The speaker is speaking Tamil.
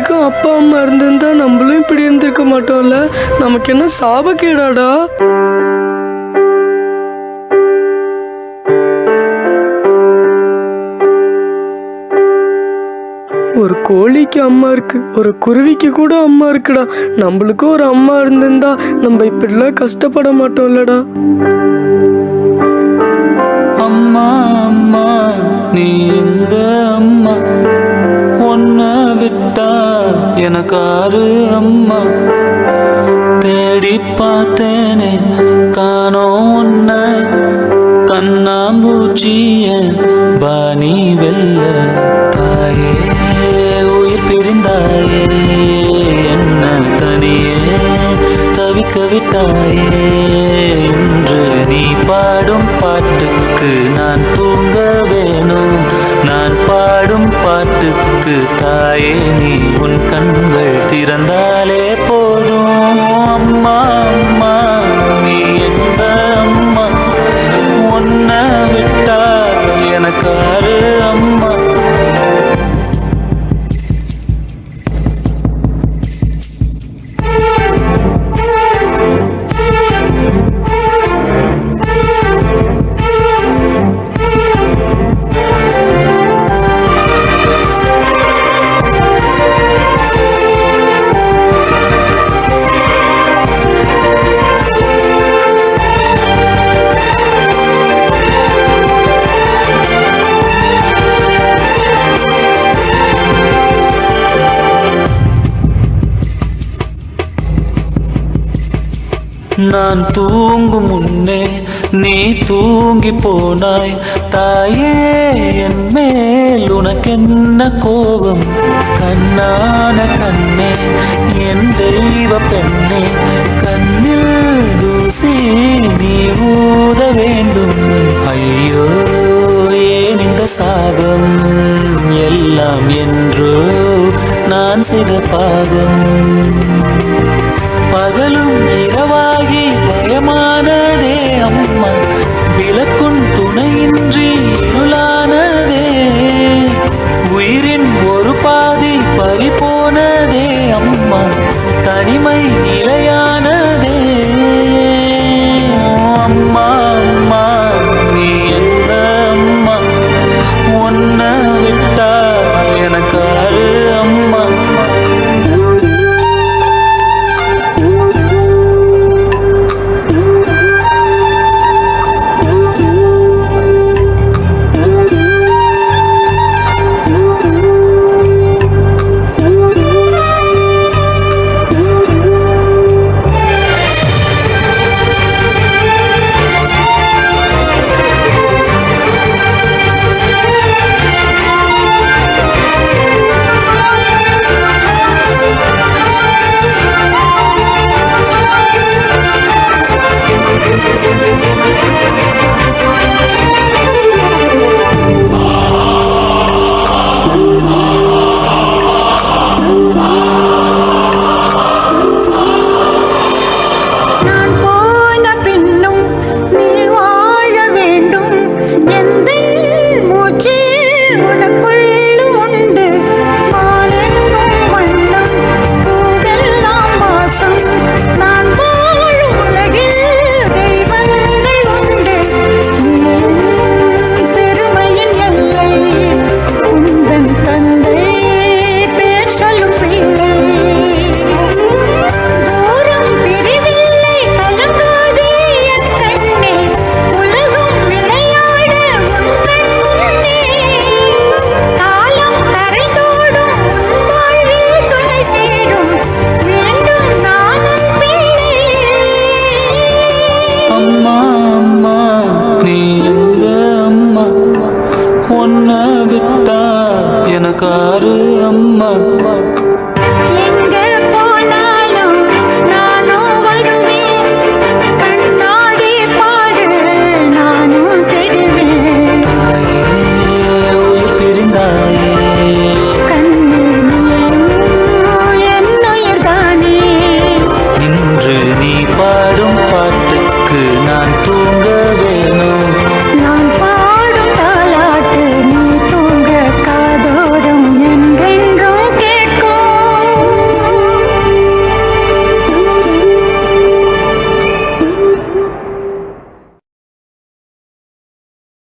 நம்மளுக்கும் அப்பா அம்மா இருந்திருந்தா நம்மளும் இப்படி இருந்திருக்க மாட்டோம்ல. நமக்கு என்ன சாபக்கேடாடா? ஒரு கோழிக்கு அம்மா இருக்கு, ஒரு குருவிக்கு கூட அம்மா இருக்குடா. நம்மளுக்கும் ஒரு அம்மா இருந்திருந்தா நம்ம இப்படிலாம் கஷ்டப்பட மாட்டோம்லடா. அம்மா அம்மா நீ எங்க அம்மா, உன்னை விட்டா எனக்காரு அம்மா. தேடி பார்த்தேனே காணோம் உன்னை, கண்ணாம்பூச்சிய பாணி வெல்ல. தாயே உயிர் பிரிந்தாயே, என்ன தனியே தவிக்க விட்டாயே. இன்று நீ பாடும் பாட்டுக்கு நான் தூங்க வேணும், நான் பாடும் பாட்டுக்கு தாயே நீ உன் கண்கள் திறந்தாலே போதும். அம்மா அம்மா நீ எங்க அம்மா, உன்னை விட்டா எனக்காரு அம்மா. நான் தூங்கும் முன்னே நீ தூங்கி போனாய் தாயே, என் மேல் உனக்கென்ன கோபம்? கண்ணான கண்ணே என் தெய்வ பெண்ணே, கண்ணில் தூசி நீ ஊத வேண்டும். ஐயோ ஏன் இந்த சாபம் எல்லாம் என்றோ நான் செய்த பாவம். பகலும் இரவாகி பயமானதே அம்மா, விளக்குன் துணையின்றி இருளானதே. உயிரின் ஒரு பாதி பறிபோனதே அம்மா, தனிமை நிலையானதே. அம்மா அம்மா நீ எங்க அம்மா, உன்னை விட்டா எனக்காரு அம்மா. உன்னை விட்டா எனக்காரு அம்மா.